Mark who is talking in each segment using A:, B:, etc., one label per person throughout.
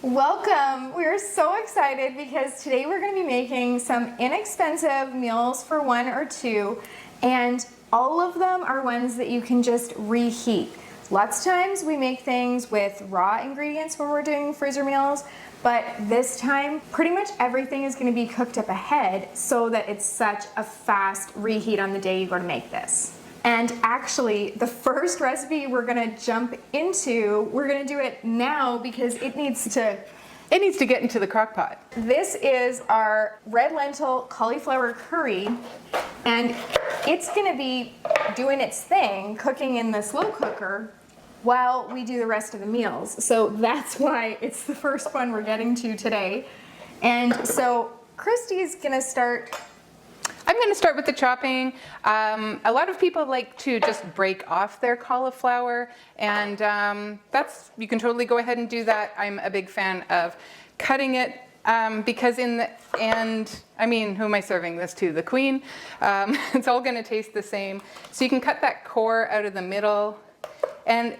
A: Welcome! We're so excited because today we're going to be making some inexpensive meals for one or two, and all of them are ones that you can just reheat. Lots of times we make things with raw ingredients when we're doing freezer meals, but this time pretty much everything is going to be cooked up ahead so that it's such a fast reheat on the day you go to make this. And actually, the first recipe we're gonna jump into, we're gonna do it now because it needs to
B: get into the crock pot.
A: This is our red lentil cauliflower curry, and it's gonna be doing its thing, cooking in the slow cooker while we do the rest of the meals. So that's why it's the first one we're getting to today. And so Christy's gonna start.
B: I'm going to start with the chopping. A lot of people like to just break off their cauliflower, and you can totally go ahead and do that. I'm a big fan of cutting it because in the end, who am I serving this to? The queen. It's all going to taste the same. So you can cut that core out of the middle, and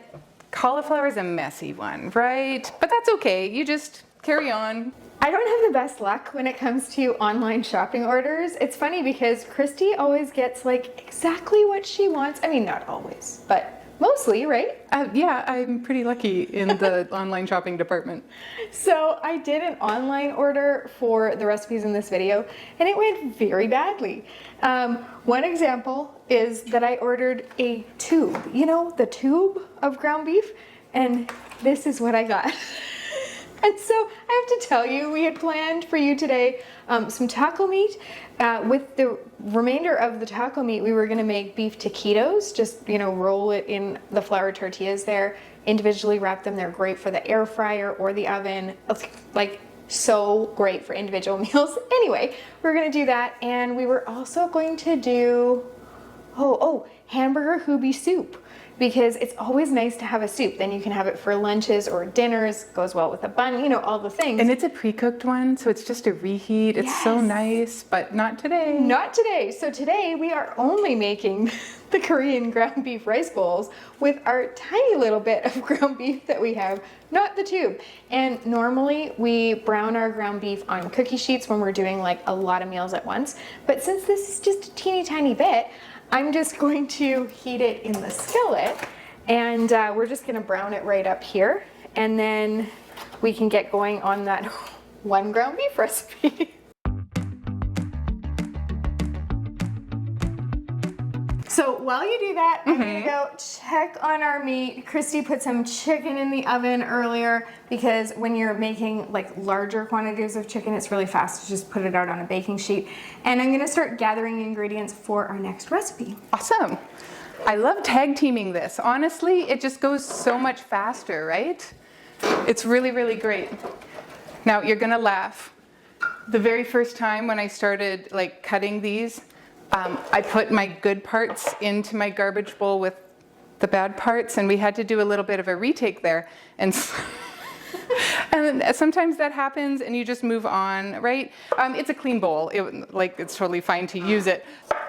B: cauliflower is a messy one, right? But that's okay. You just carry on.
A: I don't have the best luck when it comes to online shopping orders. It's funny because Christy always gets like exactly what she wants. Not always, but mostly, right?
B: Yeah, I'm pretty lucky in the online shopping department.
A: So I did an online order for the recipes in this video, and it went very badly. One example is that I ordered a tube, the tube of ground beef, and this is what I got. And so I have to tell you, we had planned for you today some taco meat. With the remainder of the taco meat, we were going to make beef taquitos. Just, roll it in the flour tortillas there, individually wrap them. They're great for the air fryer or the oven. Like, so great for individual meals. Anyway, we're going to do that. And we were also going to do, hamburger hoobie soup. Because it's always nice to have a soup. Then you can have it for lunches or dinners, goes well with a bun, all the things.
B: And it's a pre-cooked one, so it's just a reheat. It's
A: Yes.
B: so nice, but not today.
A: Not today. So today we are only making the Korean ground beef rice bowls with our tiny little bit of ground beef that we have, not the tube. And normally we brown our ground beef on cookie sheets when we're doing like a lot of meals at once. But since this is just a teeny tiny bit, I'm just going to heat it in the skillet, and we're just going to brown it right up here, and then we can get going on that one ground beef recipe. So while you do that, I'm going to go check on our meat. Christy put some chicken in the oven earlier because when you're making like larger quantities of chicken, it's really fast to just put it out on a baking sheet. And I'm going to start gathering ingredients for our next recipe.
B: Awesome. I love tag teaming this. Honestly, it just goes so much faster, right? It's really, really great. Now you're going to laugh. The very first time when I started cutting these, I put my good parts into my garbage bowl with the bad parts, and we had to do a little bit of a retake there. And sometimes that happens, and you just move on, right? It's a clean bowl. It's totally fine to use it,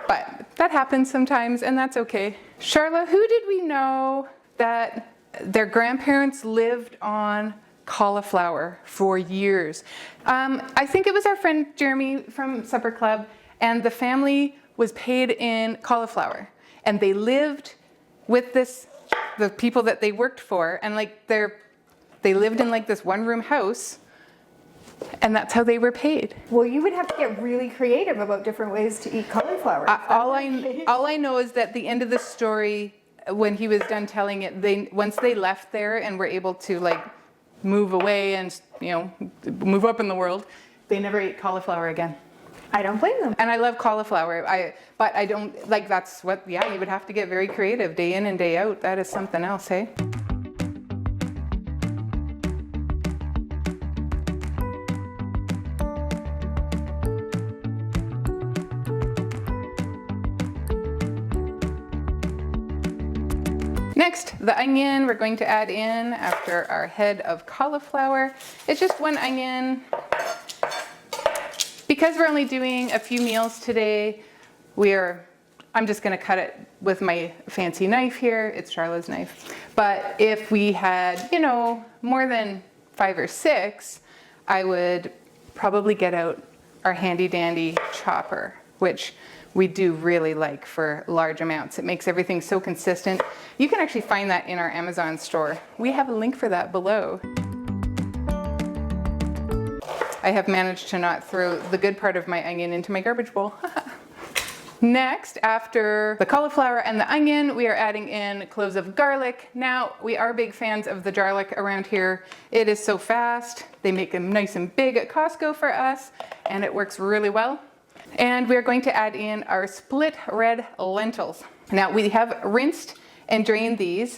B: but that happens sometimes, and that's okay. Charla, who did we know that their grandparents lived on cauliflower for years? I think it was our friend Jeremy from Supper Club, and the family was paid in cauliflower, and they lived with the people that they worked for, and they lived in this one-room house, and that's how they were paid.
A: Well, you would have to get really creative about different ways to eat cauliflower.
B: All I know is that the end of the story, when he was done telling it, once they left there and were able to move away and move up in the world, they never ate cauliflower again.
A: I don't blame them.
B: And I love cauliflower, but I don't, that's what, you would have to get very creative day in and day out. That is something else, hey? Next, the onion we're going to add in after our head of cauliflower. It's just one onion. Because we're only doing a few meals today, I'm just going to cut it with my fancy knife here. It's Charla's knife. But if we had, more than 5 or 6, I would probably get out our handy dandy chopper, which we do really like for large amounts. It makes everything so consistent. You can actually find that in our Amazon store. We have a link for that below. I have managed to not throw the good part of my onion into my garbage bowl. Next, after the cauliflower and the onion, we are adding in cloves of garlic. Now, we are big fans of the garlic around here. It is so fast. They make them nice and big at Costco for us, and it works really well. And we're going to add in our split red lentils. Now, we have rinsed and drained these.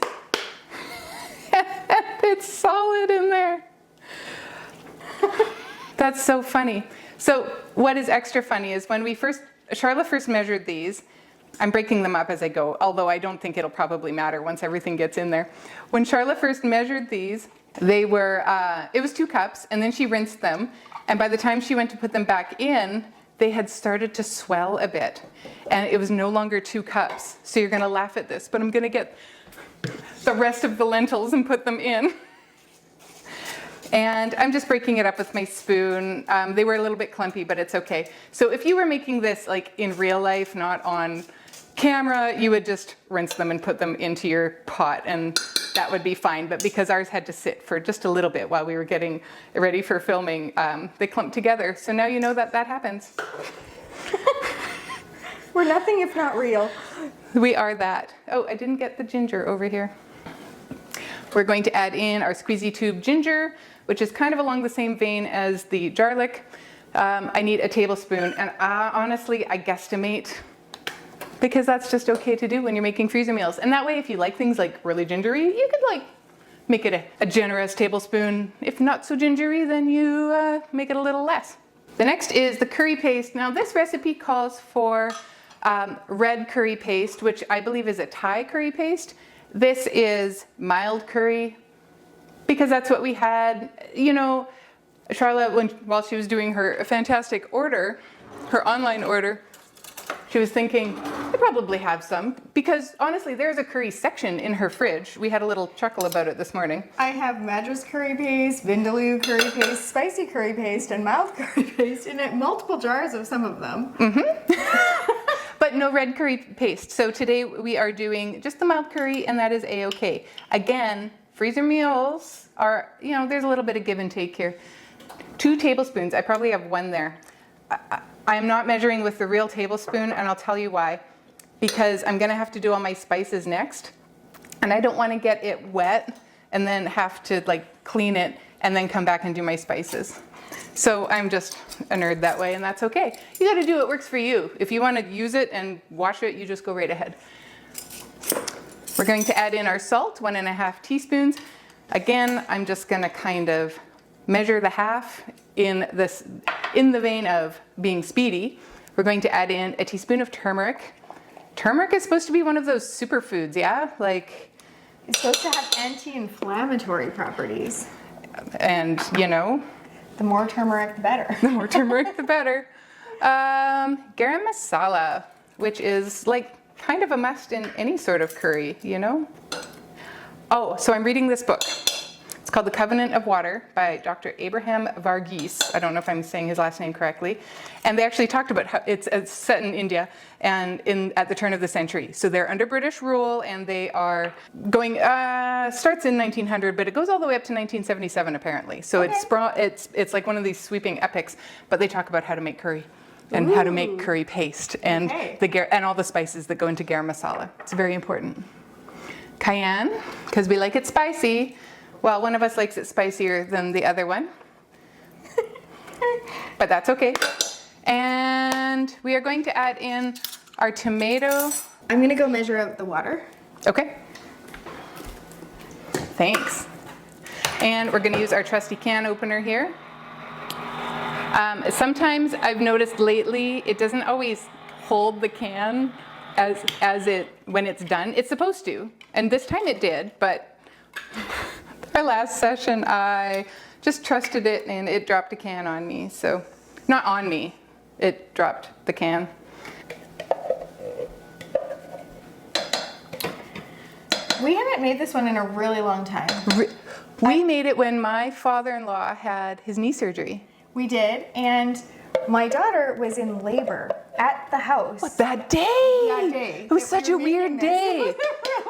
B: It's solid in there. That's so funny. So what is extra funny is when Charla first measured these, I'm breaking them up as I go, although I don't think it'll probably matter once everything gets in there. When Charla first measured these, they were, it was 2 cups, and then she rinsed them, and by the time she went to put them back in, they had started to swell a bit, and it was no longer 2 cups. So you're gonna laugh at this, but I'm gonna get the rest of the lentils and put them in. And I'm just breaking it up with my spoon. They were a little bit clumpy, but it's okay. So if you were making this like in real life, not on camera, you would just rinse them and put them into your pot, and that would be fine. But because ours had to sit for just a little bit while we were getting ready for filming, they clumped together. So now you know that that happens.
A: We're nothing if not real.
B: We are that. Oh, I didn't get the ginger over here. We're going to add in our squeezy tube ginger, which is kind of along the same vein as the garlic. I need a tablespoon, and honestly, I guesstimate, because that's just okay to do when you're making freezer meals. And that way, if you like things like really gingery, you could like make it a generous tablespoon. If not so gingery, then you make it a little less. The next is the curry paste. Now this recipe calls for red curry paste, which I believe is a Thai curry paste. This is mild curry, because that's what we had. You know, Charlotte, while she was doing her fantastic order, her online order, she was thinking, I probably have some, because honestly, there's a curry section in her fridge. We had a little chuckle about it this morning.
A: I have Madras curry paste, Vindaloo curry paste, spicy curry paste, and mild curry paste in multiple jars of some of them.
B: But no red curry paste. So today we are doing just the mild curry, and that is a-okay. Again, freezer meals are, you know, there's a little bit of give and take here. 2 tablespoons, I probably have 1 there. I am not measuring with the real tablespoon, and I'll tell you why. Because I'm gonna have to do all my spices next, and I don't wanna get it wet and then have to like clean it and then come back and do my spices. So I'm just a nerd that way, and that's okay. You gotta do what works for you. If you wanna use it and wash it, you just go right ahead. We're going to add in our salt, 1.5 teaspoons. Again, I'm just gonna kind of measure the half in the vein of being speedy. We're going to add in a teaspoon of turmeric. Turmeric is supposed to be one of those superfoods, yeah? Like,
A: It's supposed to have anti-inflammatory properties.
B: and you know,
A: The more turmeric, the better.
B: the more turmeric, the better. Garam masala, which is like kind of a must in any sort of curry, you know? Oh, so I'm reading this book. It's called The Covenant of Water by Dr. Abraham Varghese. I don't know if I'm saying his last name correctly. And they actually talked about how it's set in India and at the turn of the century. So they're under British rule, and they are going, starts in 1900, but it goes all the way up to 1977 apparently. So
A: Okay.
B: it's like one of these sweeping epics, but they talk about how to make curry and how to make curry paste and
A: Okay.
B: and all the spices that go into garam masala. It's very important. Cayenne, because we like it spicy. Well, one of us likes it spicier than the other one, but that's okay. And we are going to add in our tomato.
A: I'm gonna go measure out the water.
B: Okay. Thanks. And we're going to use our trusty can opener here. Sometimes I've noticed lately it doesn't always hold the can when it's done. It's supposed to, and this time it did, but our last session I just trusted it and it dropped a can on me. So, not on me, it dropped the can.
A: We haven't made this one in a really long time.
B: We made it when my father-in-law had his knee surgery.
A: We did, and my daughter was in labor at the house.
B: That day!
A: That day.
B: It was such a weird day.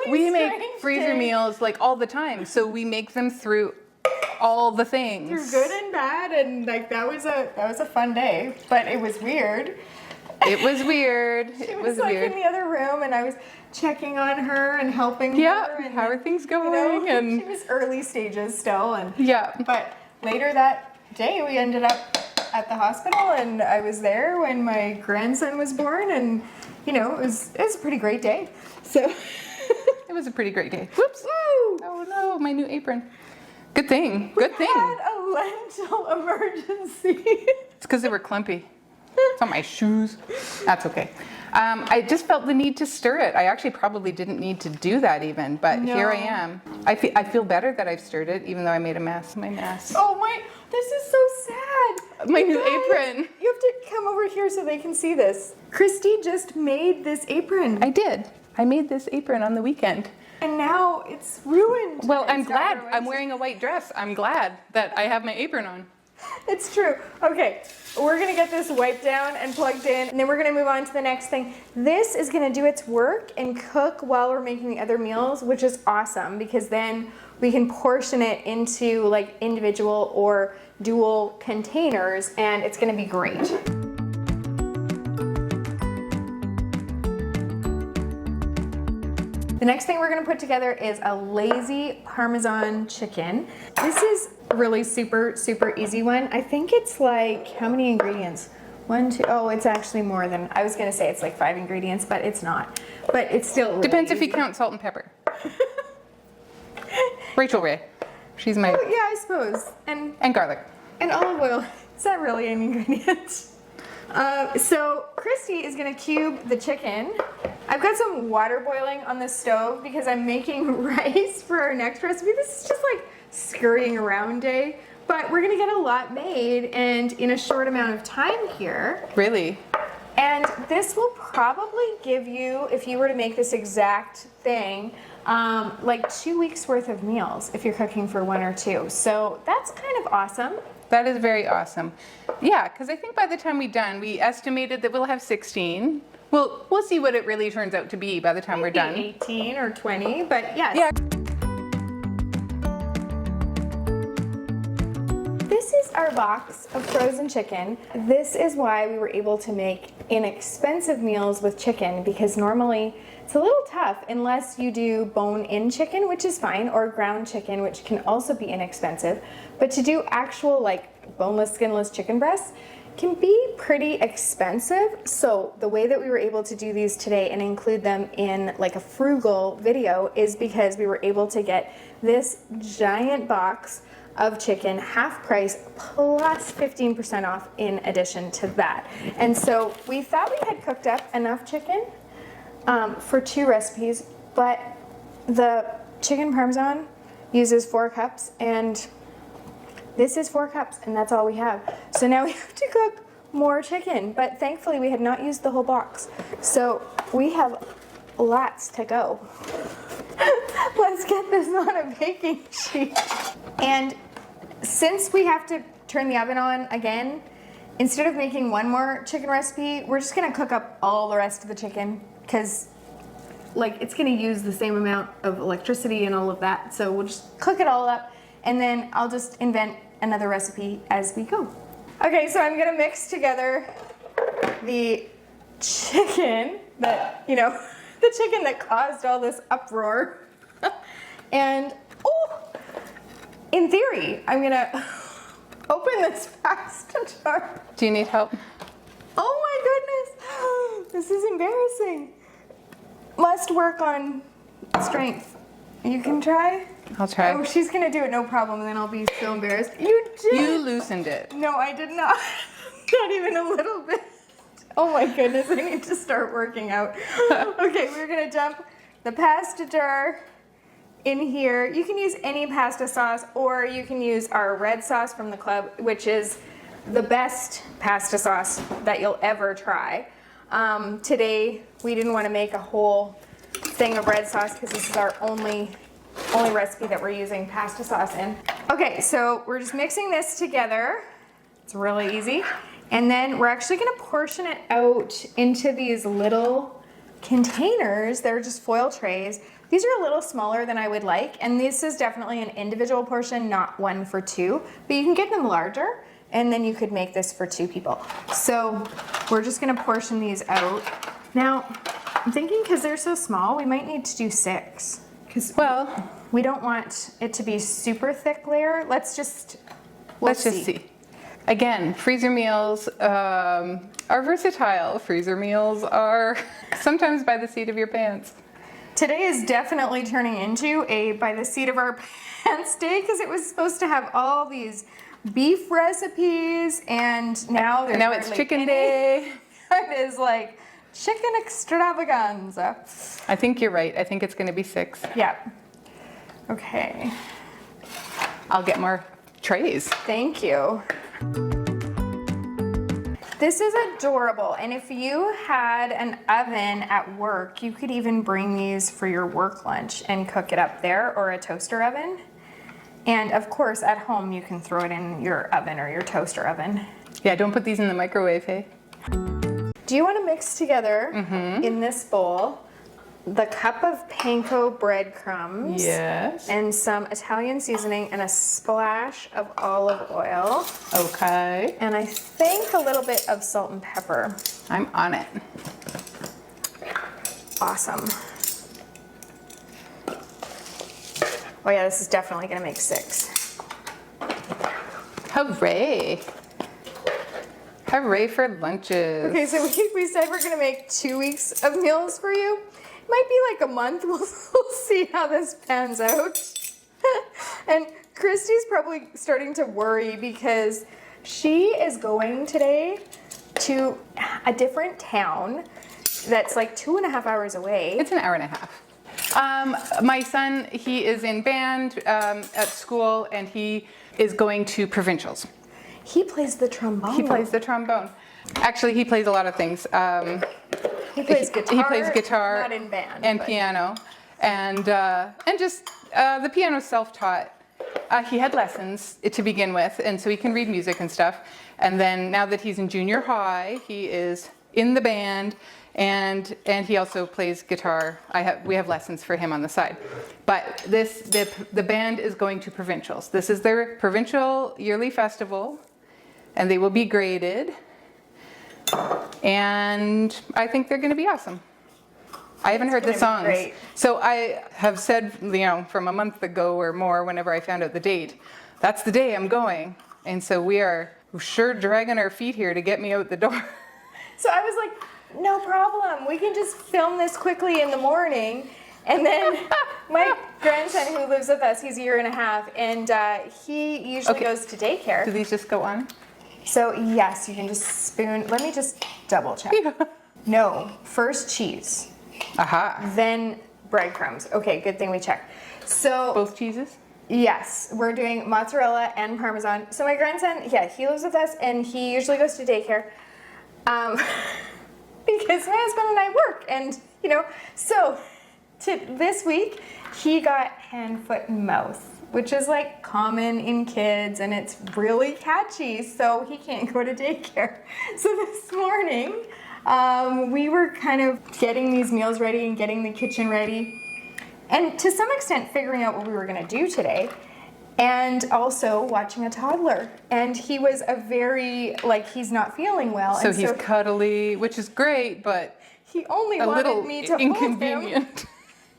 A: Really
B: We make
A: strange
B: freezer
A: day.
B: meals like all the time, so we make them through all the things.
A: Through good and bad, and like that was a fun day, but it was weird.
B: It was weird.
A: She was like in the other room, and I was checking on her and helping her.
B: Yeah,
A: And,
B: how are things going?
A: You know,
B: And
A: she was early stages still, and
B: yeah.
A: But later that day, we ended up at the hospital, and I was there when my grandson was born, and you know, it was a pretty great day. So
B: It was a pretty great day. Whoops!
A: woo!
B: Oh no, my new apron. Good thing. Good thing.
A: Had a lentil emergency.
B: It's because they were clumpy. It's on my shoes. That's okay. I just felt the need to stir it. I actually probably didn't need to do that even, but here I am. I feel better that I've stirred it, even though I made a mess. My mess.
A: Oh my, this is so sad.
B: My
A: You
B: new
A: guys,
B: apron.
A: You have to come over here so they can see this. Christy just made this apron.
B: I did. I made this apron on the weekend.
A: And now it's ruined.
B: Well, I'm
A: It's not
B: glad.
A: ruined.
B: I'm wearing a white dress. I'm glad that I have my apron on.
A: It's true. Okay, we're gonna get this wiped down and plugged in, and then we're gonna move on to the next thing. This is gonna do its work and cook while we're making the other meals, which is awesome because then we can portion it into like individual or dual containers, and it's gonna be great. The next thing we're gonna put together is a lazy Parmesan chicken. This is really super, super easy one. I think it's like, how many ingredients? 1, 2, oh, it's actually more than, I was gonna say it's like 5 ingredients, but it's not. But it's still really
B: Depends if
A: easy.
B: you count salt and pepper. Rachel Ray. She's my,
A: Oh, yeah, I suppose.
B: and garlic.
A: And olive oil. Is that really an ingredient? So Christy is gonna cube the chicken. I've got some water boiling on the stove because I'm making rice for our next recipe. This is just like scurrying around day, but we're gonna get a lot made and in a short amount of time here.
B: Really?
A: And this will probably give you, if you were to make this exact thing, like 2 weeks worth of meals if you're cooking for 1 or 2. So that's kind of awesome.
B: That is very awesome. Yeah, because I think by the time we're done, we estimated that we'll have 16. We'll see what it really turns out to be by the time we're done.
A: 18 or 20, but yes.
B: Yeah.
A: This is our box of frozen chicken. This is why we were able to make inexpensive meals with chicken, because normally it's a little tough unless you do bone-in chicken, which is fine, or ground chicken, which can also be inexpensive. But to do actual like boneless, skinless chicken breasts can be pretty expensive. So the way that we were able to do these today and include them in like a frugal video is because we were able to get this giant box of chicken half price plus 15% off in addition to that. And so we thought we had cooked up enough chicken for 2 recipes, but the chicken Parmesan uses 4 cups and this is 4 cups and that's all we have. So now we have to cook more chicken, but thankfully we had not used the whole box. So we have lots to go. Let's get this on a baking sheet. And since we have to turn the oven on again, instead of making 1 more chicken recipe, we're just gonna cook up all the rest of the chicken because like it's gonna use the same amount of electricity and all of that. So we'll just cook it all up and then I'll just invent another recipe as we go. Okay, so I'm gonna mix together the chicken that, you know, the chicken that caused all this uproar. And, oh, in theory, I'm gonna open this pasta jar.
B: Do you need help?
A: Oh my goodness, this is embarrassing. Must work on strength. You can try?
B: I'll try.
A: Oh, she's gonna do it, no problem, and then I'll be so embarrassed. You did!
B: You loosened it.
A: No, I did not. Not even a little bit. Oh my goodness, I need to start working out. Okay, we're gonna dump the pasta jar in here. You can use any pasta sauce, or you can use our red sauce from the club, which is the best pasta sauce that you'll ever try. Today, we didn't want to make a whole thing of red sauce because this is our only only recipe that we're using pasta sauce in. Okay, so we're just mixing this together. It's really easy. And then we're actually gonna portion it out into these little containers. They're just foil trays. These are a little smaller than I would like, and this is definitely an individual portion, not one for two, but you can get them larger, and then you could make this for 2 people. So we're just gonna portion these out. Now, I'm thinking because they're so small, we might need to do 6. Because we don't want it to be super thick layer. Let's just see.
B: Again, freezer meals are versatile. Freezer meals are sometimes by the seat of your pants.
A: Today is definitely turning into a by the seat of our pants day because it was supposed to have all these beef recipes, and now
B: it's chicken day.
A: It is like chicken extravaganza.
B: I think you're right. I think it's going to be 6.
A: Yeah. Okay.
B: I'll get more trays.
A: Thank you. This is adorable, and if you had an oven at work, you could even bring these for your work lunch and cook it up there, or a toaster oven. And of course, at home, you can throw it in your oven or your toaster oven.
B: Yeah, don't put these in the microwave, hey?
A: Do you want to mix together in this bowl the cup of panko breadcrumbs,
B: yes,
A: and some Italian seasoning, and a splash of olive oil,
B: okay,
A: and I think a little bit of salt and pepper.
B: I'm on it.
A: Awesome. Oh yeah, this is definitely gonna make 6.
B: Hooray! Hooray for lunches.
A: Okay, so we said we're gonna make 2 weeks of meals for you. It might be like a month. We'll see how this pans out. And Christy's probably starting to worry because she is going today to a different town that's like 2.5 hours away.
B: It's an hour and a half. My son, he is in band at school, and he is going to provincials.
A: He plays the trombone.
B: He plays the trombone. Actually, he plays a lot of things.
A: He plays guitar.
B: He plays guitar,
A: not in band,
B: and piano, and just the piano's self-taught. He had lessons to begin with, and so he can read music and stuff. And then now that he's in junior high, he is in the band, and he also plays guitar. We have lessons for him on the side. But the band is going to provincials. This is their provincial yearly festival, and they will be graded. And I think they're going to be awesome. I haven't heard the songs.
A: Great.
B: So I have said, from a month ago or more, whenever I found out the date, that's the day I'm going. And so we are sure dragging our feet here to get me out the door.
A: So I was like, no problem. We can just film this quickly in the morning. And then my grandson, who lives with us, he's a year and a half, and he usually goes to daycare.
B: Do these just go on?
A: So yes, you can just spoon. Let me just double check.
B: Yeah.
A: No, first cheese,
B: Aha.
A: then breadcrumbs. Okay, good thing we checked. So
B: Both cheeses?
A: yes, we're doing mozzarella and Parmesan. So my grandson, yeah, he lives with us, and he usually goes to daycare because my husband and I work, and so this week he got hand, foot, and mouth, which is like common in kids, and it's really catchy, so he can't go to daycare. So this morning, we were kind of getting these meals ready and getting the kitchen ready, and to some extent figuring out what we were gonna do today, and also watching a toddler. And he was he's not feeling well.
B: So he's cuddly, which is great, but
A: he only
B: a
A: wanted
B: little
A: me to hold
B: inconvenient.
A: him.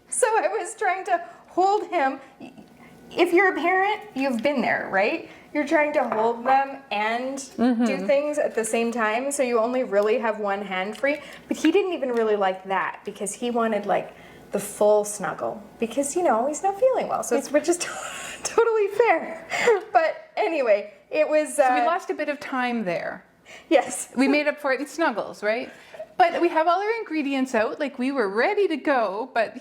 A: So I was trying to hold him. If you're a parent, you've been there, right? You're trying to hold them and do things at the same time, so you only really have one hand free. But he didn't even really like that because he wanted like the full snuggle because he's not feeling well. So which is totally fair. But anyway, it was.
B: So we lost a bit of time there.
A: Yes.
B: We made up for it in snuggles, right? But we have all our ingredients out, like we were ready to go, but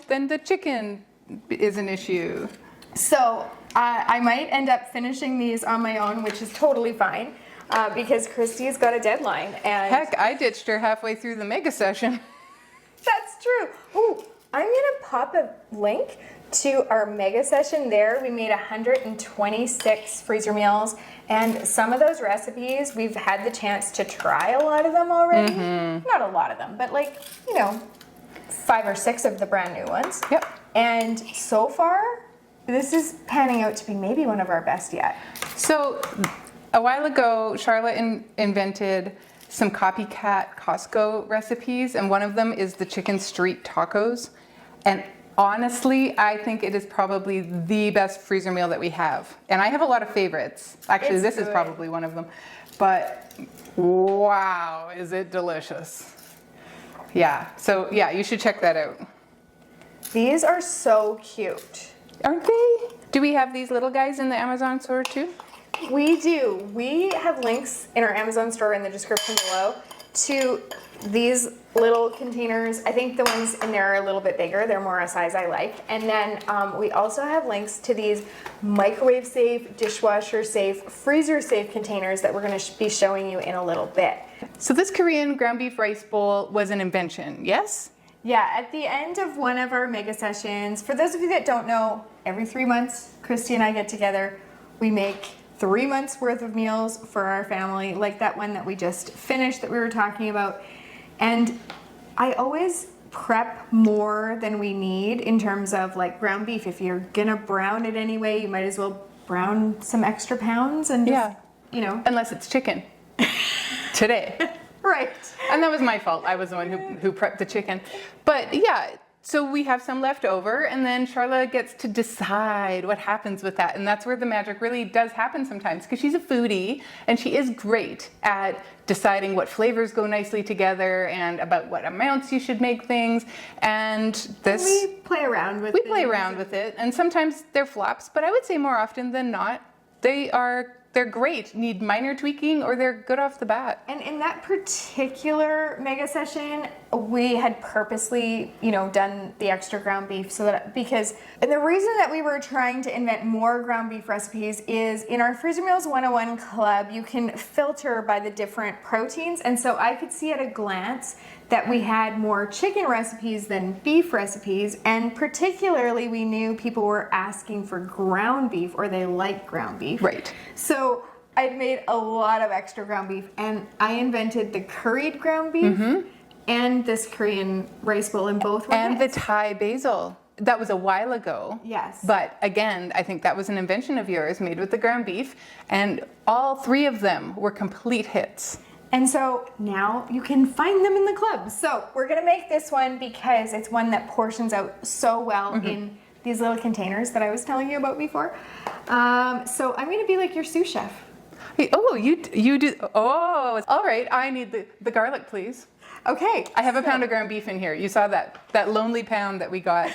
B: then the chicken is an issue.
A: So I might end up finishing these on my own, which is totally fine, because Christy's got a deadline. And
B: heck, I ditched her halfway through the mega session.
A: That's true. Ooh, I'm gonna pop a link to our mega session there, we made 126 freezer meals, and some of those recipes, we've had the chance to try a lot of them already. Not a lot of them, but like, 5 or 6 of the brand new ones.
B: Yep.
A: And so far, this is panning out to be maybe one of our best yet.
B: So a while ago, Charlotte invented some copycat Costco recipes, and one of them is the chicken street tacos. And honestly, I think it is probably the best freezer meal that we have. And I have a lot of favorites. Actually,
A: It's
B: this is
A: good.
B: probably one of them. But wow, is it delicious. Yeah, so yeah, you should check that out.
A: These are so cute.
B: Aren't they? Do we have these little guys in the Amazon store too?
A: We do. We have links in our Amazon store in the description below to these little containers. I think the ones in there are a little bit bigger. They're more a size I like. And then we also have links to these microwave safe, dishwasher safe, freezer safe containers that we're going to be showing you in a little bit.
B: So this Korean ground beef rice bowl was an invention, yes?
A: Yeah, at the end of one of our mega sessions, for those of you that don't know, every 3 months, Christy and I get together. We make 3 months worth of meals for our family, like that one that we just finished that we were talking about. And I always prep more than we need in terms of like ground beef. If you're gonna brown it anyway, you might as well brown some extra pounds and just,
B: Unless it's chicken. Today.
A: Right.
B: And that was my fault. I was the one who prepped the chicken. But yeah, so we have some left over, and then Charlotte gets to decide what happens with that. And that's where the magic really does happen sometimes, because she's a foodie and she is great at deciding what flavors go nicely together and about what amounts you should make things. And this
A: We play around with
B: it, and sometimes they're flops, but I would say more often than not, they're great, need minor tweaking, or they're good off the bat.
A: And in that particular mega session, we had purposely, done the extra ground beef and the reason that we were trying to invent more ground beef recipes is in our Freezer Meals 101 club, you can filter by the different proteins. And so I could see at a glance that we had more chicken recipes than beef recipes. And particularly we knew people were asking for ground beef, or they like ground beef.
B: Right.
A: So I'd made a lot of extra ground beef, and I invented the curried ground beef and this Korean rice bowl, and both were
B: And the
A: hits.
B: Thai basil. That was a while ago.
A: Yes.
B: But again, I think that was an invention of yours, made with the ground beef, and all 3 of them were complete hits.
A: And so now you can find them in the club. So we're gonna make this one because it's one that portions out so well in these little containers that I was telling you about before. So I'm gonna be like your sous chef.
B: Hey, oh, you do. Oh, all right. I need the garlic, please.
A: Okay.
B: I have a pound of ground beef in here. You saw that lonely pound that we got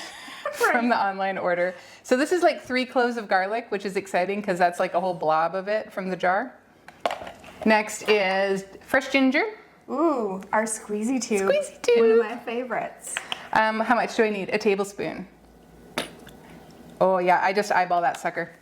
B: from the online order. So this is like 3 cloves of garlic, which is exciting because that's like a whole blob of it from the jar. Next is fresh ginger.
A: Ooh, our squeezy tube.
B: Squeezy tube.
A: One of my favorites.
B: How much do I need? A tablespoon. Oh yeah, I just eyeball that sucker.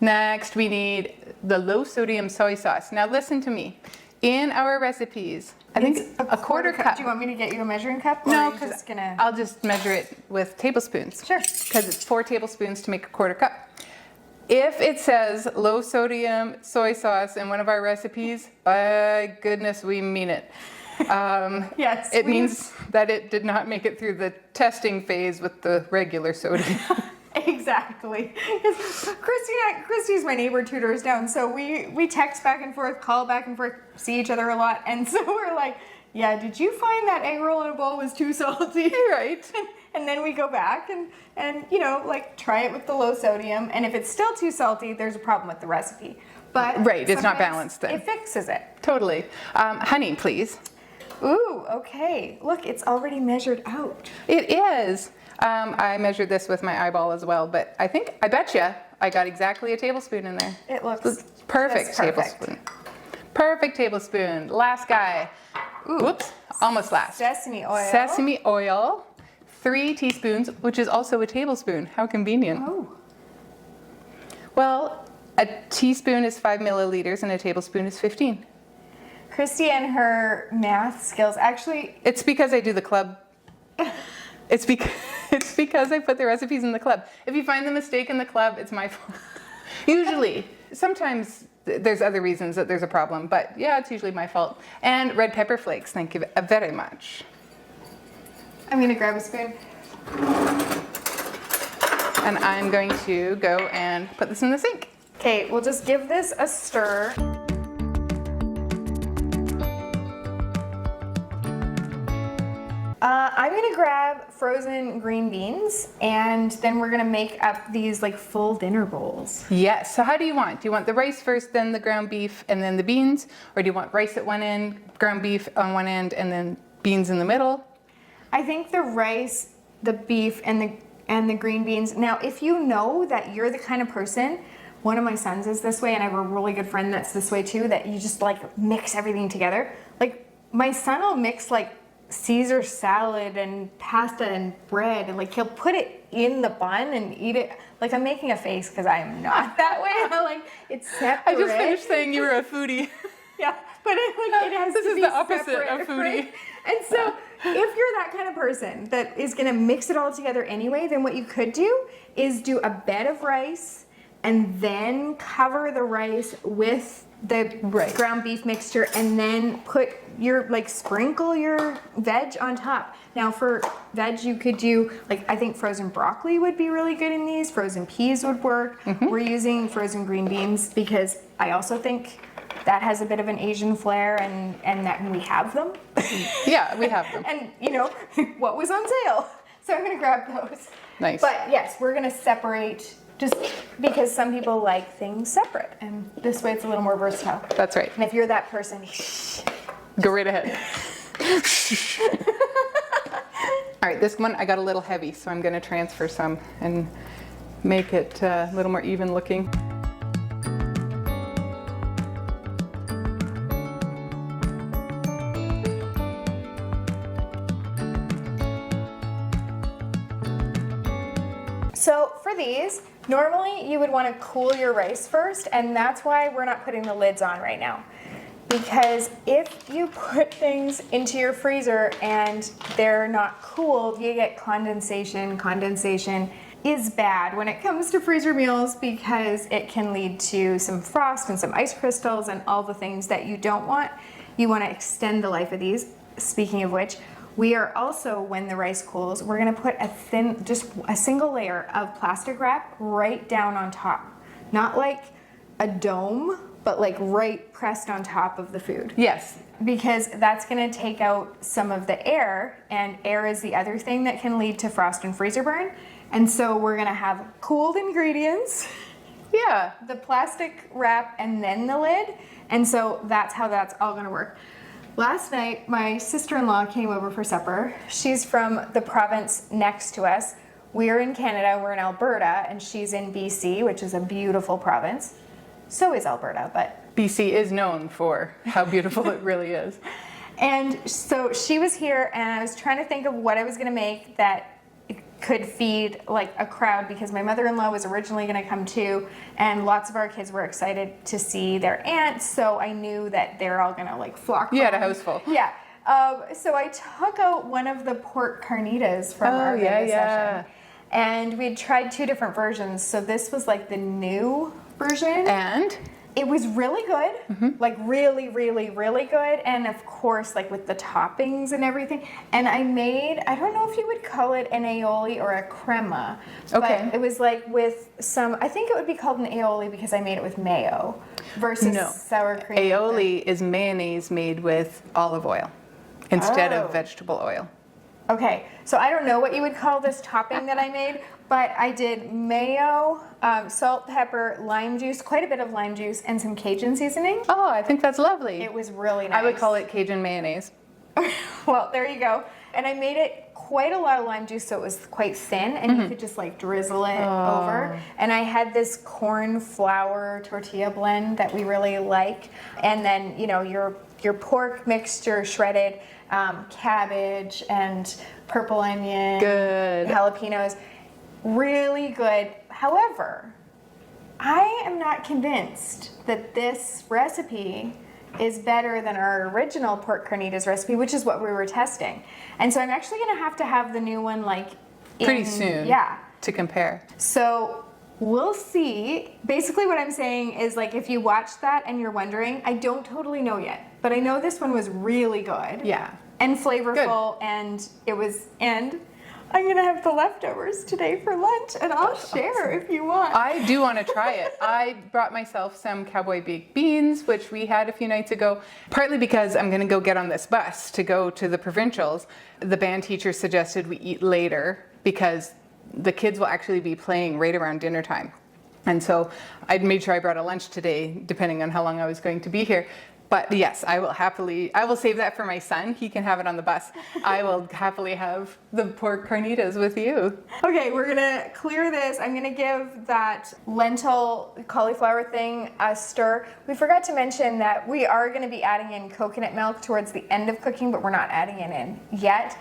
B: Next, we need the low sodium soy sauce. Now listen to me. In our recipes, I think
A: It's
B: a quarter cup.
A: Do you want me to get you a measuring cup? Or
B: No,
A: are you
B: because
A: just gonna...
B: I'll just measure it with tablespoons.
A: Sure.
B: Because it's 4 tablespoons to make a quarter cup. If it says low sodium soy sauce in one of our recipes, by goodness, we mean it.
A: Yes.
B: It means that it did not make it through the testing phase with the regular sodium.
A: Exactly. Christy's my neighbor 2 doors down, so we text back and forth, call back and forth, see each other a lot, and so we're like, yeah, did you find that egg roll in a bowl was too salty?
B: Right.
A: And then we go back and try it with the low sodium, and if it's still too salty, there's a problem with the recipe. But
B: Right, it's not
A: sometimes
B: balanced then.
A: It fixes it.
B: Totally. Honey, please.
A: Ooh, okay. Look, it's already measured out.
B: It is. I measured this with my eyeball as well, but I betcha I got exactly a tablespoon in there.
A: It looks
B: Perfect
A: just perfect.
B: tablespoon. Perfect tablespoon. Last guy.
A: Ooh.
B: Whoops, almost last.
A: Sesame oil.
B: Sesame oil, 3 teaspoons, which is also a tablespoon. How convenient.
A: Oh.
B: Well, a teaspoon is 5 milliliters and a tablespoon is 15.
A: Christy and her math skills. Actually,
B: It's because I do the club. It's because I put the recipes in the club. If you find the mistake in the club, it's my fault. Usually. Sometimes there's other reasons that there's a problem, but yeah, it's usually my fault. And red pepper flakes, thank you very much.
A: I'm gonna grab a spoon.
B: And I'm going to go and put this in the sink.
A: Okay, we'll just give this a stir. I'm gonna grab frozen green beans, and then we're gonna make up these like full dinner bowls.
B: Yes, so how do you want? Do you want the rice first, then the ground beef, and then the beans? Or do you want rice at one end, ground beef on one end, and then beans in the middle?
A: I think the rice, the beef, and the green beans. Now, if you know that you're the kind of person, one of my sons is this way, and I have a really good friend that's this way too, that you just like mix everything together. Like my son will mix like Caesar salad and pasta and bread, and like he'll put it in the bun and eat it. Like I'm making a face because I am not that way. I'm like, it's separate.
B: I just finished saying you were a foodie.
A: Yeah, but it has
B: this
A: to
B: is
A: be
B: the opposite
A: separate,
B: of foodie.
A: right? And so if you're that kind of person that is gonna mix it all together anyway, then what you could do is do a bed of rice and then cover the rice with the ground beef mixture, and then put your, like, sprinkle your veg on top. Now for veg you could do, like, I think frozen broccoli would be really good in these. Frozen peas would work. We're using frozen green beans because I also think that has a bit of an Asian flair, and that we have them.
B: Yeah, we have them.
A: And you know, what was on sale? So I'm gonna grab those.
B: Nice.
A: But yes, we're gonna separate, just because some people like things separate, and this way it's a little more versatile.
B: That's right.
A: And if you're that person,
B: Go right ahead. All right, this one I got a little heavy, so I'm going to transfer some and make it a little more even looking.
A: So for these, normally you would want to cool your rice first, and that's why we're not putting the lids on right now. Because if you put things into your freezer and they're not cooled, you get condensation. Condensation is bad when it comes to freezer meals because it can lead to some frost and some ice crystals and all the things that you don't want. You want to extend the life of these. Speaking of which, we are also, when the rice cools, we're going to put just a single layer of plastic wrap right down on top. Not like a dome, but like right pressed on top of the food.
B: Yes.
A: Because that's going to take out some of the air, and air is the other thing that can lead to frost and freezer burn. And so we're going to have cooled ingredients,
B: Yeah.
A: the plastic wrap, and then the lid. And so that's how that's all going to work. Last night, my sister-in-law came over for supper. She's from the province next to us. We're in Canada, we're in Alberta, and she's in BC, which is a beautiful province. So is Alberta, but
B: BC is known for how beautiful it really is.
A: And so she was here, and I was trying to think of what I was going to make that could feed like a crowd, because my mother-in-law was originally going to come too, and lots of our kids were excited to see their aunt, so I knew that they're all going to like flock.
B: You had a house full.
A: Yeah. So I took out one of the pork carnitas from our Vegas session, and we tried two different versions. So this was like the new version.
B: And?
A: It was really good, like really, really, really good. And of course, like with the toppings and everything. And I made, I don't know if you would call it an aioli or a crema.
B: Okay.
A: But it was like with some, I think it would be called an aioli because I made it with mayo versus sour cream.
B: Aioli is mayonnaise made with olive oil instead of vegetable oil.
A: Okay, so I don't know what you would call this topping that I made, but I did mayo, salt, pepper, lime juice, quite a bit of lime juice, and some Cajun seasoning.
B: Oh, I think that's lovely.
A: It was really nice.
B: I would call it Cajun mayonnaise.
A: Well, there you go. And I made it quite a lot of lime juice, so it was quite thin, and you could just like drizzle it over. And I had this corn flour tortilla blend that we really like. And then, you know, your pork mixture shredded, cabbage and purple onion,
B: Good.
A: jalapenos, really good. However, I am not convinced that this recipe is better than our original pork carnitas recipe, which is what we were testing. And so I'm actually going to have the new one like
B: Pretty soon.
A: Yeah.
B: To compare.
A: So we'll see. Basically what I'm saying is like if you watch that and you're wondering, I don't totally know yet, but I know this one was really good.
B: Yeah.
A: And flavorful,
B: Good.
A: and I'm gonna have the leftovers today for lunch, and I'll share if you want.
B: I do want to try it. I brought myself some cowboy baked beans, which we had a few nights ago, partly because I'm going to go get on this bus to go to the provincials. The band teacher suggested we eat later because the kids will actually be playing right around dinner time. And so I'd made sure I brought a lunch today, depending on how long I was going to be here. But yes, I will save that for my son. He can have it on the bus. I will happily have the pork carnitas with you.
A: Okay, we're gonna clear this. I'm gonna give that lentil cauliflower thing a stir. We forgot to mention that we are gonna be adding in coconut milk towards the end of cooking, but we're not adding it in yet.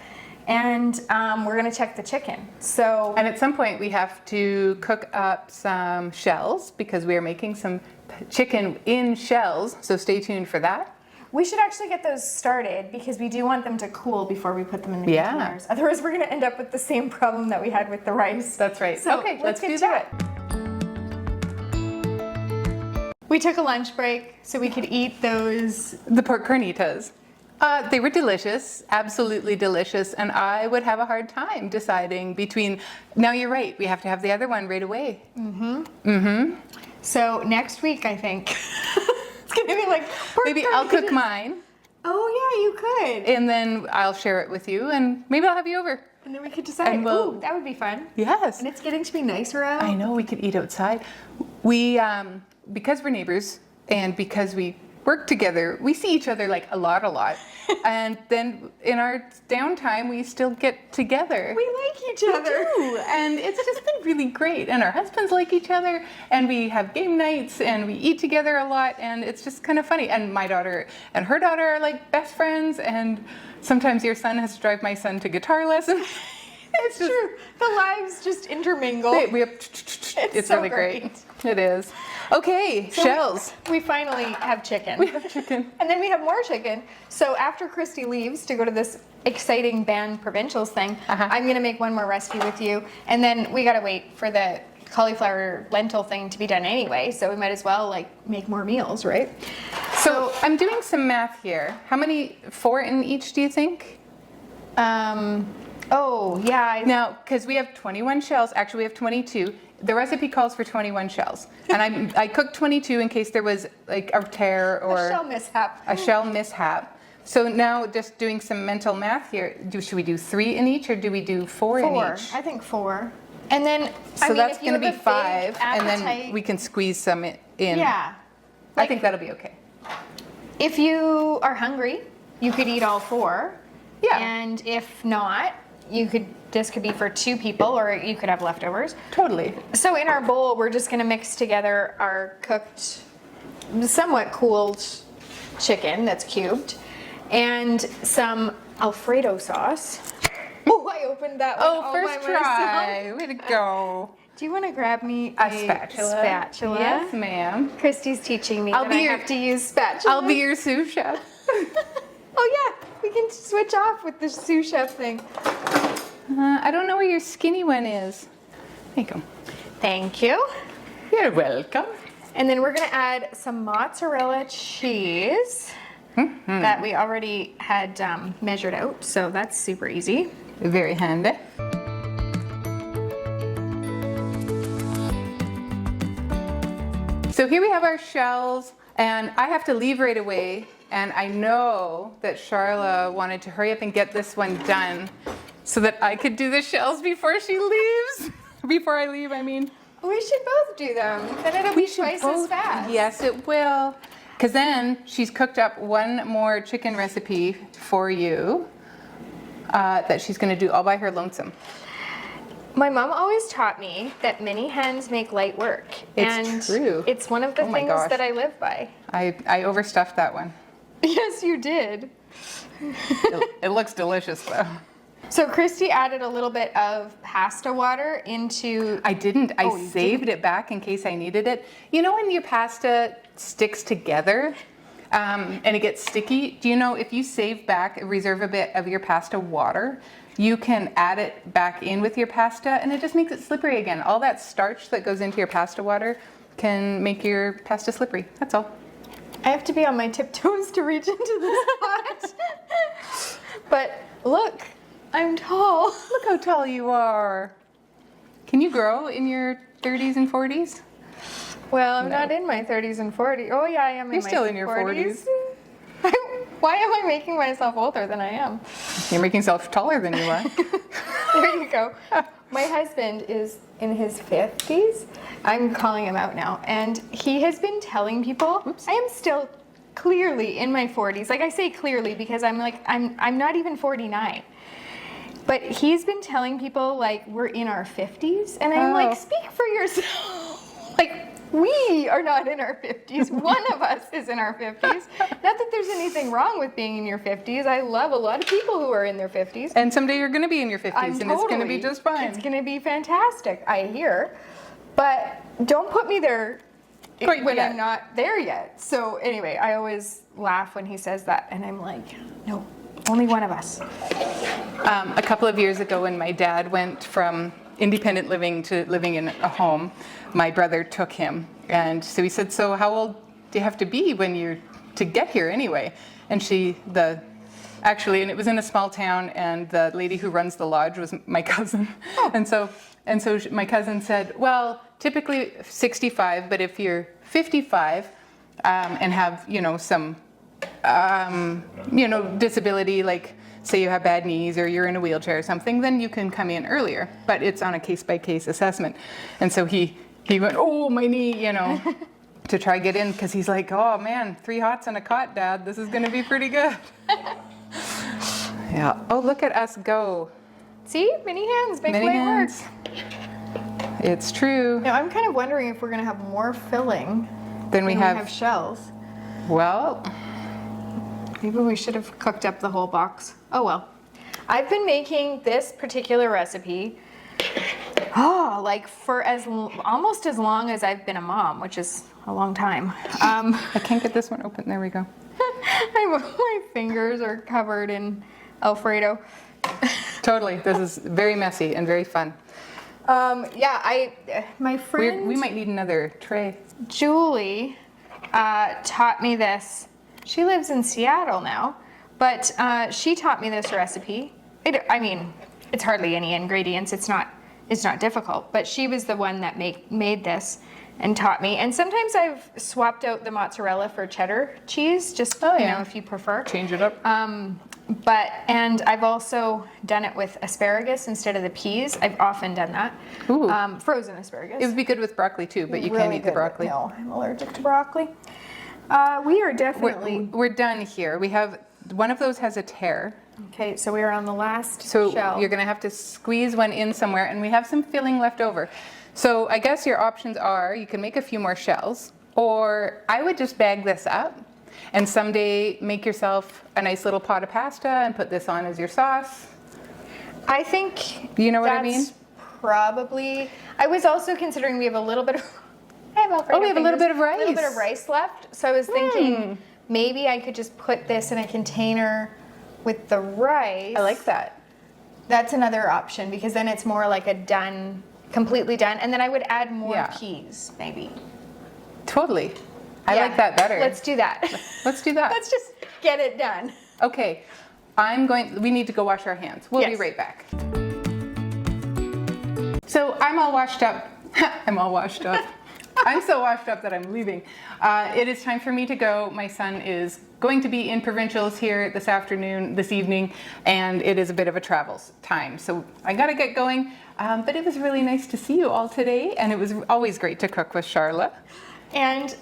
A: And we're gonna check the chicken. So,
B: And at some point we have to cook up some shells because we are making some chicken in shells, so stay tuned for that.
A: we should actually get those started because we do want them to cool before we put them in the
B: Yeah.
A: containers. Otherwise, we're gonna end up with the same problem that we had with the rice.
B: That's right.
A: So
B: Okay,
A: let's
B: let's
A: get
B: do
A: to
B: that.
A: We took a lunch break so we could eat those.
B: The pork carnitas. They were delicious, absolutely delicious, and I would have a hard time deciding between. Now you're right, we have to have the other one right away.
A: So next week, I think it's gonna be like pork
B: Maybe I'll cook
A: carnitas.
B: mine,
A: Oh yeah, you could.
B: and then I'll share it with you, and maybe I'll have you over.
A: And then we could decide.
B: And we'll-
A: Ooh, that would be fun.
B: Yes.
A: And it's getting to be nicer out.
B: I know we could eat outside. We, because we're neighbors and because we work together, we see each other like a lot. And then in our downtime, we still get together.
A: We like each other.
B: do, and it's just been really great. And our husbands like each other, and we have game nights, and we eat together a lot, and it's just kind of funny. And my daughter and her daughter are like best friends, and sometimes your son has to drive my son to guitar lessons.
A: It's true. The lives just intermingle.
B: We have, it's
A: so
B: really great. It is. Okay,
A: So
B: shells.
A: We finally have chicken.
B: We have chicken.
A: And then we have more chicken. So after Christy leaves to go to this exciting band provincials thing, I'm gonna make one more recipe with you. And then we gotta wait for the cauliflower lentil thing to be done anyway. So we might as well like make more meals, right?
B: So I'm doing some math here. How many, 4 in each, do you think?
A: Oh yeah.
B: Now, because we have 21 shells, actually we have 22. The recipe calls for 21 shells. And I cooked 22 in case there was like a tear or
A: a shell mishap.
B: a shell mishap. So now just doing some mental math here, should we do 3 in each or do we do 4 in each?
A: I think 4. And then
B: So that's
A: if you
B: going to
A: have
B: be
A: a big
B: 5 and then
A: appetite-
B: we can squeeze some in.
A: Yeah.
B: I think that'll be okay.
A: If you are hungry, you could eat all 4.
B: Yeah.
A: And if not, this could be for 2 people, or you could have leftovers.
B: Totally.
A: So in our bowl, we're just gonna mix together our cooked, somewhat cooled chicken that's cubed, and some Alfredo sauce. Oh, I opened that one all
B: first
A: by myself.
B: try. Way to go.
A: Do you want to grab me
B: A spatula. Yes, ma'am.
A: Christy's teaching me
B: I'll
A: that
B: be
A: I
B: your-
A: have to use spatula.
B: I'll be your sous chef.
A: Oh yeah, we can switch off with the sous chef thing.
B: I don't know where your skinny one is. There you go.
A: Thank you.
B: You're welcome.
A: And then we're gonna add some mozzarella cheese that we already had measured out, so that's super easy.
B: Very handy. So here we have our shells, and I have to leave right away. And I know that Charla wanted to hurry up and get this one done so that I could do the shells before she leaves. Before I leave, I mean.
A: We should both do them. Then it'll be twice as fast.
B: Yes, it will. Because then she's cooked up one more chicken recipe for you that she's going to do all by her lonesome.
A: My mom always taught me that many hens make light work.
B: It's
A: and
B: true.
A: It's one of the
B: Oh my
A: things
B: gosh.
A: that I live by.
B: I overstuffed that one.
A: Yes, you did.
B: It looks delicious though.
A: So Christy added a little bit of pasta water into.
B: I didn't. I
A: you
B: saved it back in case I needed it. You know when your pasta sticks together? and it gets sticky. Do you know if you save back, reserve a bit of your pasta water, you can add it back in with your pasta and it just makes it slippery again. All that starch that goes into your pasta water can make your pasta slippery. That's all.
A: I have to be on my tiptoes to reach into this pot. But look, I'm tall.
B: Look how tall you are. Can you grow in your 30s and 40s?
A: Well, I'm not in my 30s and 40s. Oh yeah, I am in
B: You're
A: my
B: still in your
A: 40s. Why am I making myself older than I am?
B: You're making yourself taller than you are.
A: There you go. My husband is in his 50s. I'm calling him out now. And he has been telling people,
B: Oops.
A: I am still clearly in my 40s. Like I say clearly because I'm not even 49. But he's been telling people like we're in our 50s. And I'm like, speak for yourself. Like, we are not in our 50s. One of us is in our 50s. Not that there's anything wrong with being in your 50s. I love a lot of people who are in their 50s.
B: And someday you're going to be in your 50s and it's going to be just fine.
A: It's going to be fantastic, I hear. But don't put me there when I'm not there yet. So anyway, I always laugh when he says that. And I'm like, no, only one of us.
B: A couple of years ago when my dad went from independent living to living in a home, my brother took him. And so he said, so how old do you have to be when you're to get here anyway? And actually, and it was in a small town, and the lady who runs the lodge was my cousin. Oh. And so my cousin said, well, typically 65, but if you're 55 and have, some, disability, like say you have bad knees or you're in a wheelchair or something, then you can come in earlier, but it's on a case-by-case assessment. And so he went, oh, my knee, to try get in, because he's like, oh man, 3 hots and a cot, Dad, this is going to be pretty good. Yeah. Oh, look at us go.
A: See, many hands make
B: Many
A: light
B: hands.
A: work.
B: It's true.
A: Now, I'm kind of wondering if we're going to have more filling
B: Then we
A: than
B: have,
A: we have shells.
B: well,
A: Maybe we should have cooked up the whole box. Oh well. I've been making this particular recipe like for almost as long as I've been a mom, which is a long time.
B: I can't get this one open. There we go.
A: My fingers are covered in Alfredo.
B: Totally. This is very messy and very fun.
A: My friend
B: We might need another tray.
A: Julie taught me this. She lives in Seattle now, but she taught me this recipe. It's hardly any ingredients. It's not difficult, but she was the one that made this and taught me. And sometimes I've swapped out the mozzarella for cheddar cheese, just if you prefer.
B: Change it up.
A: And I've also done it with asparagus instead of the peas. I've often done that.
B: Ooh.
A: Frozen asparagus.
B: It would be good with broccoli too, but you
A: Really
B: can't eat the
A: good.
B: broccoli.
A: No, I'm allergic to broccoli. We are definitely...
B: We're done here. We have, one of those has a tear.
A: Okay, so we are on the last
B: So
A: shell.
B: you're going to have to squeeze one in somewhere, and we have some filling left over. So I guess your options are, you can make a few more shells, or I would just bag this up and someday make yourself a nice little pot of pasta and put this on as your sauce.
A: I think...
B: You know what I mean?
A: Probably... I was also considering we have a little bit of... I have Alfredo
B: we have a little
A: fingers,
B: bit of rice.
A: A little bit of rice left. So I was thinking maybe I could just put this in a container with the rice.
B: I like that.
A: That's another option because then it's more like completely done. And then I would add more peas, maybe.
B: Totally. I like that better.
A: Let's do that.
B: Let's do that.
A: Let's just get it done.
B: Okay. We need to go wash our hands. We'll be right back. So I'm all washed up. I'm all washed up. I'm so washed up that I'm leaving. It is time for me to go. My son is going to be in provincials here this evening, and it is a bit of a travel time. So I gotta get going, but it was really nice to see you all today, and it was always great to cook with Charla.
A: And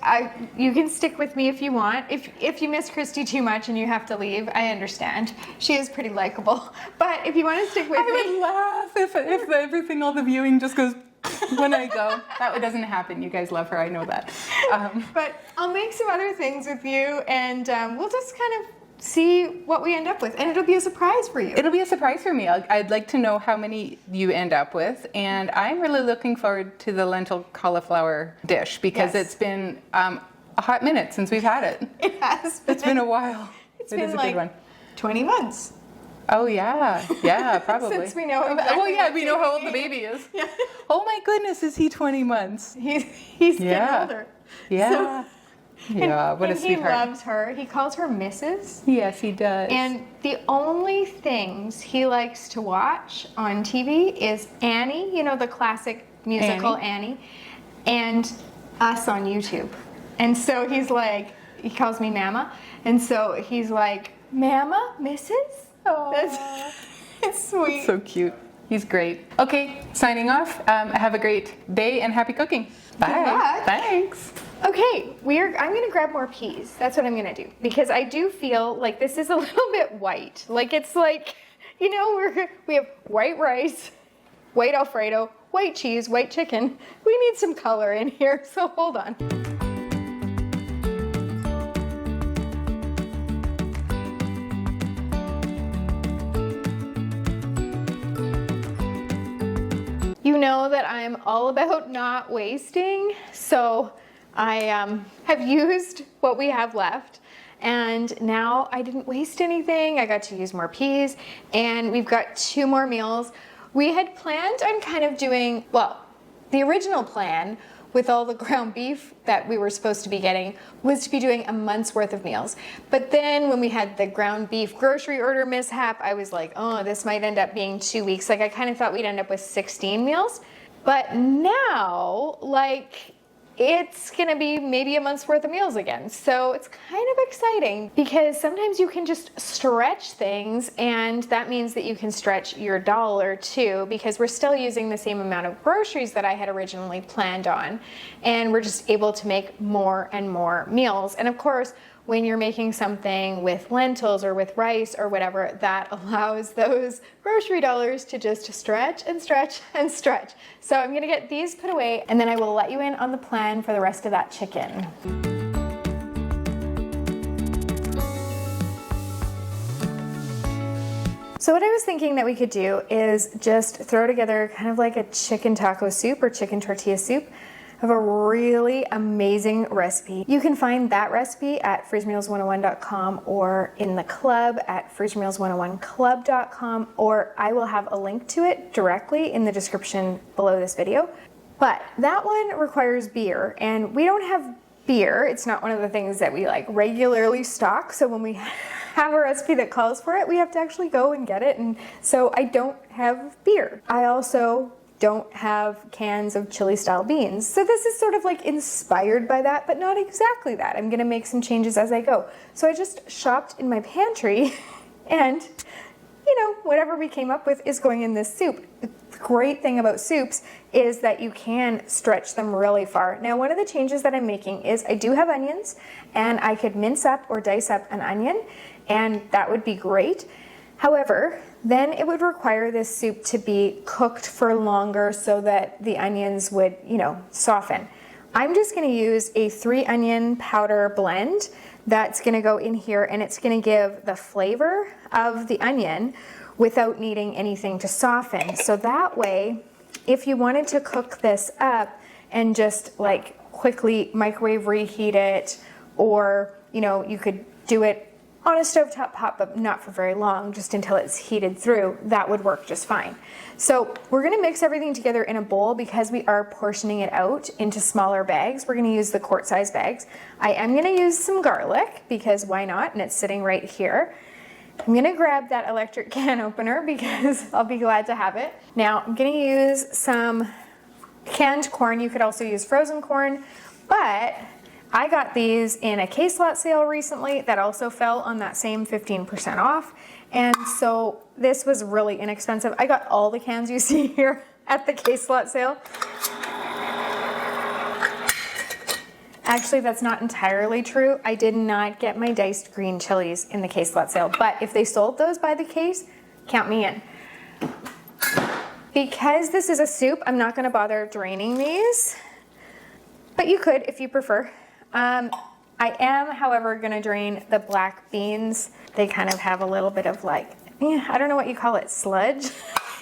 A: you can stick with me if you want. If you miss Christy too much and you have to leave, I understand. She is pretty likable. But if you want to stick with me...
B: I would laugh if everything, all the viewing just goes when I go. That doesn't happen. You guys love her. I know that.
A: But I'll make some other things with you, and we'll just kind of see what we end up with. And it'll be a surprise for you.
B: It'll be a surprise for me. I'd like to know how many you end up with. And I'm really looking forward to the lentil cauliflower dish because it's been a hot minute since we've had it.
A: It has been.
B: It's been a while.
A: It's
B: It
A: been
B: is a
A: like
B: good one.
A: 20 months.
B: Oh yeah, probably.
A: Since we know exactly
B: well, yeah,
A: what
B: we know how old
A: baby
B: the baby is.
A: Yeah.
B: Oh my goodness, is he 20 months?
A: He's getting
B: Yeah.
A: older.
B: Yeah. Yeah, what a
A: and
B: sweetheart.
A: He loves her. He calls her Mrs.
B: Yes, he does.
A: And the only things he likes to watch on TV is Annie, you know, the classic musical Annie, and us on YouTube. And so he's like, he calls me Mama. And so he's like, Mama, Mrs.? Oh, it's sweet.
B: So cute. He's great. Okay, signing off. Have a great day and happy cooking. Bye.
A: luck.
B: Thanks.
A: Okay, I'm gonna grab more peas. That's what I'm gonna do, because I do feel like this is a little bit white. Like it's like, you know, we have white rice, white Alfredo, white cheese, white chicken. We need some color in here, so hold on. You know that I'm all about not wasting, so I have used what we have left, and now I didn't waste anything. I got to use more peas, and we've got 2 more meals. We had planned on kind of doing, well, the original plan with all the ground beef that we were supposed to be getting was to be doing a month's worth of meals. But then when we had the ground beef grocery order mishap, I was like, oh, this might end up being 2 weeks. Like I kind of thought we'd end up with 16 meals. But now, like, it's gonna be maybe a month's worth of meals again. So it's kind of exciting because sometimes you can just stretch things, and that means that you can stretch your dollar too, because we're still using the same amount of groceries that I had originally planned on, and we're just able to make more and more meals. And of course, when you're making something with lentils or with rice or whatever, that allows those grocery dollars to just stretch and stretch and stretch. So I'm gonna get these put away, and then I will let you in on the plan for the rest of that chicken. So what I was thinking that we could do is just throw together kind of like a chicken taco soup or chicken tortilla soup. I have a really amazing recipe. You can find that recipe at freezemeals101.com or in the club at freezemeals101club.com, or I will have a link to it directly in the description below this video. But that one requires beer, and we don't have beer. It's not one of the things that we like regularly stock. So when we have a recipe that calls for it, we have to actually go and get it. And so I don't have beer. I also don't have cans of chili style beans. So this is sort of like inspired by that, but not exactly that. I'm gonna make some changes as I go. So I just shopped in my pantry and, you know, whatever we came up with is going in this soup. The great thing about soups is that you can stretch them really far. Now, one of the changes that I'm making is I do have onions, and I could mince up or dice up an onion, and that would be great. However, then it would require this soup to be cooked for longer so that the onions would, you know, soften. I'm just gonna use a 3 onion powder blend that's gonna go in here, and it's gonna give the flavor of the onion without needing anything to soften. So that way, if you wanted to cook this up and just like quickly microwave reheat it, or, you know, you could do it on a stovetop pot, but not for very long, just until it's heated through, that would work just fine. So we're gonna mix everything together in a bowl because we are portioning it out into smaller bags. We're gonna use the quart size bags. I am gonna use some garlic because why not? And it's sitting right here. I'm gonna grab that electric can opener because I'll be glad to have it. Now I'm gonna use some canned corn. You could also use frozen corn, but I got these in a case lot sale recently that also fell on that same 15% off. And so this was really inexpensive. I got all the cans you see here at the case lot sale. Actually, that's not entirely true. I did not get my diced green chilies in the case lot sale, but if they sold those by the case, count me in. Because this is a soup, I'm not gonna bother draining these, but you could if you prefer. I am, however, gonna drain the black beans. They kind of have a little bit of like, I don't know what you call it, sludge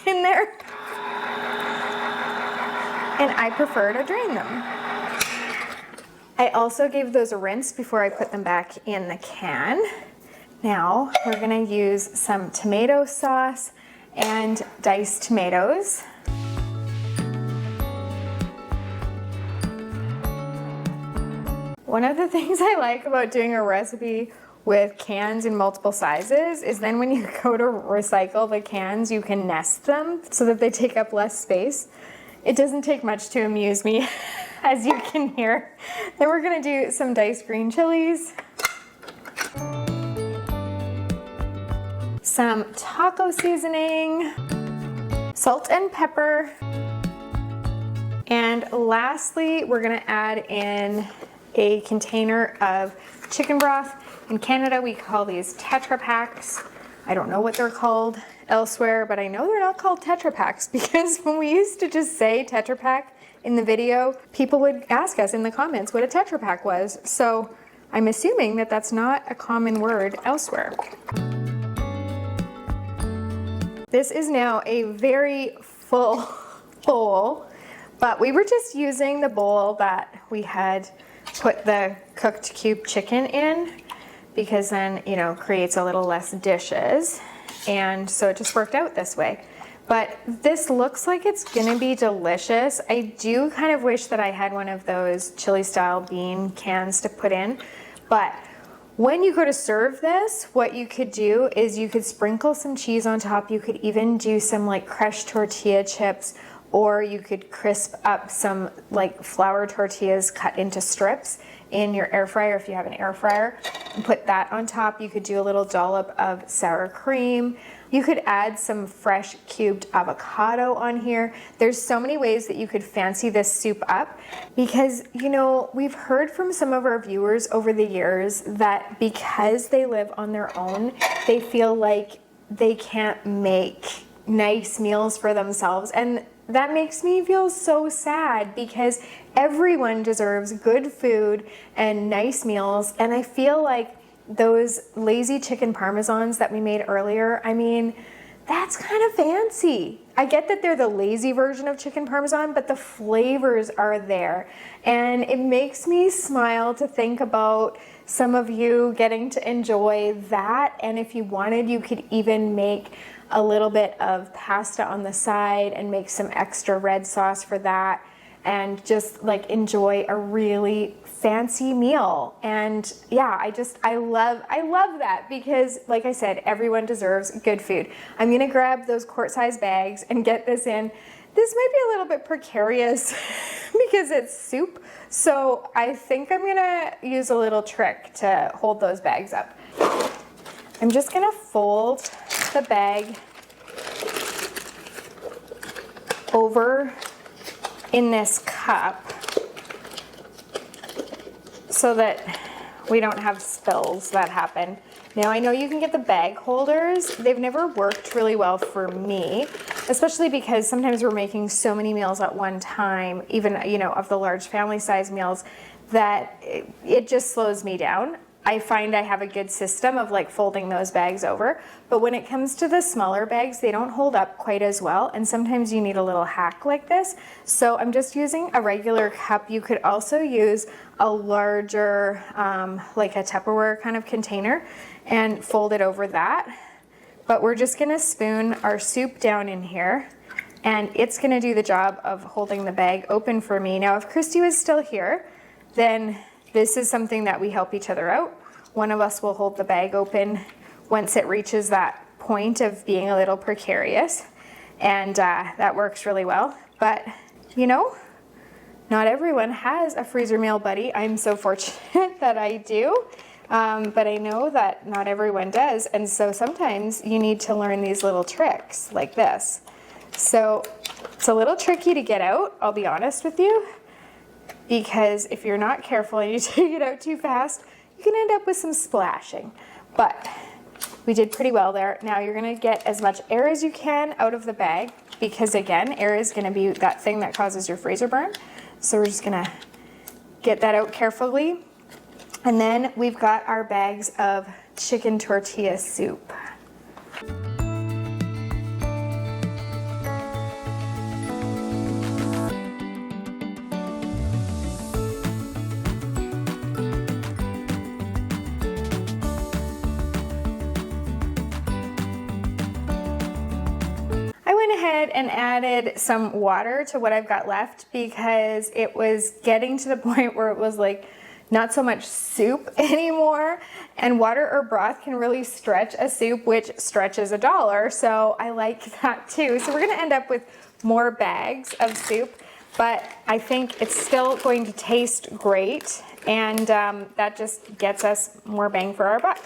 A: in there. And I prefer to drain them. I also gave those a rinse before I put them back in the can. Now we're gonna use some tomato sauce and diced tomatoes. One of the things I like about doing a recipe with cans in multiple sizes is then when you go to recycle the cans, you can nest them so that they take up less space. It doesn't take much to amuse me, as you can hear. Then we're gonna do some diced green chilies, some taco seasoning, salt and pepper, and lastly, we're gonna add in a container of chicken broth. In Canada, we call these Tetra Packs. I don't know what they're called elsewhere, but I know they're not called Tetra Packs because when we used to just say Tetra Pak in the video, people would ask us in the comments what a Tetra Pak was. So I'm assuming that that's not a common word elsewhere. This is now a very full bowl, but we were just using the bowl that we had put the cooked cube chicken in because then, you know, creates a little less dishes. And so it just worked out this way. But this looks like it's gonna be delicious. I do kind of wish that I had one of those chili style bean cans to put in, but when you go to serve this, what you could do is you could sprinkle some cheese on top. You could even do some like crushed tortilla chips, or you could crisp up some like flour tortillas cut into strips in your air fryer if you have an air fryer and put that on top. You could do a little dollop of sour cream. You could add some fresh cubed avocado on here. There's so many ways that you could fancy this soup up because, you know, we've heard from some of our viewers over the years that because they live on their own, they feel like they can't make nice meals for themselves. And that makes me feel so sad because everyone deserves good food and nice meals. And I feel like those lazy chicken parmesans that we made earlier, I mean, that's kind of fancy. I get that they're the lazy version of chicken parmesan, but the flavors are there. And it makes me smile to think about some of you getting to enjoy that. And if you wanted, you could even make a little bit of pasta on the side and make some extra red sauce for that and just like enjoy a really fancy meal. And yeah, I love that because like I said, everyone deserves good food. I'm gonna grab those quart-size bags and get this in. This might be a little bit precarious because it's soup. So I think I'm gonna use a little trick to hold those bags up. I'm just gonna fold the bag over in this cup so that we don't have spills that happen. Now I know you can get the bag holders. They've never worked really well for me, especially because sometimes we're making so many meals at one time, even, you know, of the large family size meals, that it just slows me down. I find I have a good system of like folding those bags over, but when it comes to the smaller bags, they don't hold up quite as well, and sometimes you need a little hack like this. So I'm just using a regular cup. You could also use a larger, like a Tupperware kind of container and fold it over that. But we're just gonna spoon our soup down in here, and it's gonna do the job of holding the bag open for me. Now, if Christy was still here, then this is something that we help each other out. One of us will hold the bag open once it reaches that point of being a little precarious, and that works really well. But, you know, not everyone has a freezer meal buddy. I'm so fortunate that I do, but I know that not everyone does, and so sometimes you need to learn these little tricks like this. So it's a little tricky to get out, I'll be honest with you, because if you're not careful and you take it out too fast, you can end up with some splashing. But we did pretty well there. Now you're gonna get as much air as you can out of the bag because again, air is gonna be that thing that causes your freezer burn. So we're just gonna get that out carefully. And then we've got our bags of chicken tortilla soup. and added some water to what I've got left because it was getting to the point where it was like not so much soup anymore, and water or broth can really stretch a soup, which stretches $1. So I like that too. So we're gonna end up with more bags of soup, but I think it's still going to taste great, and that just gets us more bang for our buck.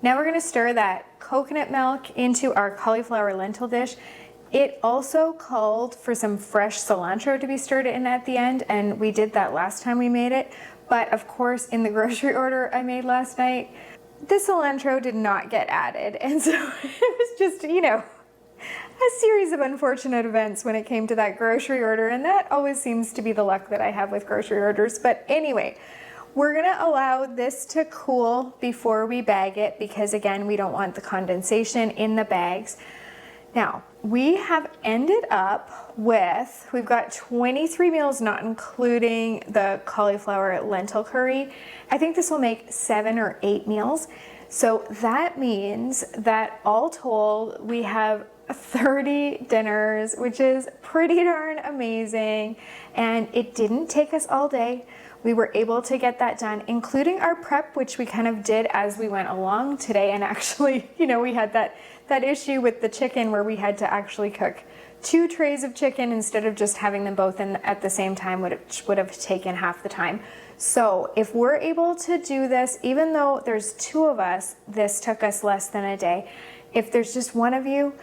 A: Now we're gonna stir that coconut milk into our cauliflower lentil dish. It also called for some fresh cilantro to be stirred in at the end, and we did that last time we made it. But of course, in the grocery order I made last night, the cilantro did not get added. And so it was just, you know, a series of unfortunate events when it came to that grocery order. And that always seems to be the luck that I have with grocery orders. But anyway, we're gonna allow this to cool before we bag it because again, we don't want the condensation in the bags. Now, we have ended up with, we've got 23 meals, not including the cauliflower lentil curry. I think this will make 7 or 8 meals. So that means that all told, we have 30 dinners, which is pretty darn amazing. And it didn't take us all day. We were able to get that done, including our prep, which we kind of did as we went along today. And actually, you know, we had that issue with the chicken where we had to actually cook 2 trays of chicken instead of just having them both in at the same time, which would have taken half the time. So if we're able to do this, even though there's 2 of us, this took us less than a day. If there's just one of you,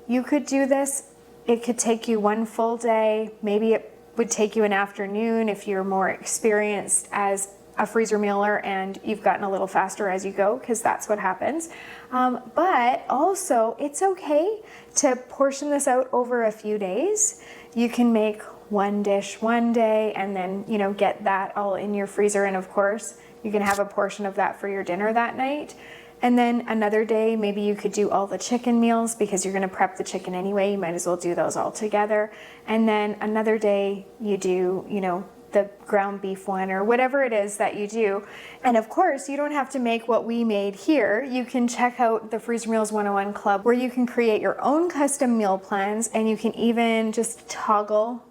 A: you could do this. It could take you 1 full day. Maybe it would take you an afternoon if you're more experienced as a freezer mealer and you've gotten a little faster as you go, because that's what happens. But also, it's okay to portion this out over a few days. You can make 1 dish one day and then, you know, get that all in your freezer. And of course, you can have a portion of that for your dinner that night. And then another day, maybe you could do all the chicken meals because you're going to prep the chicken anyway. You might as well do those all together. And then another day you do, you know, the ground beef one or whatever it is that you do. And of course, you don't have to make what we made here. You can check out the Freezer Meals 101 Club where you can create your own custom meal plans, and you can even just toggle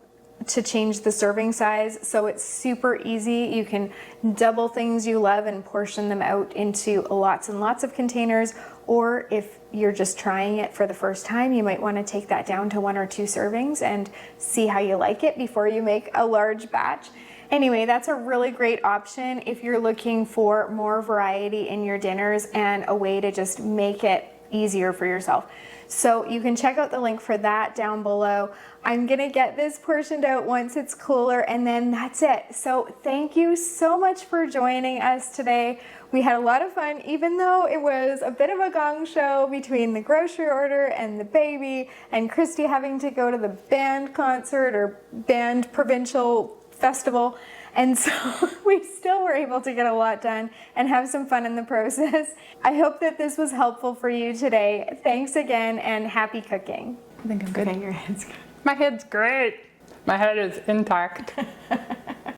A: to change the serving size. So it's super easy. You can double things you love and portion them out into lots and lots of containers. Or if you're just trying it for the first time, you might want to take that down to 1 or 2 servings and see how you like it before you make a large batch. Anyway, that's a really great option if you're looking for more variety in your dinners and a way to just make it easier for yourself. So you can check out the link for that down below. I'm gonna get this portioned out once it's cooler, and then that's it. So thank you so much for joining us today. We had a lot of fun, even though it was a bit of a gong show between the grocery order and the baby and Christy having to go to the band concert or band provincial festival. And so we still were able to get a lot done and have some fun in the process. I hope that this was helpful for you today. Thanks again, and happy cooking.
B: I think I'm good.
A: Okay, your head's good.
B: My head's great. My head is intact.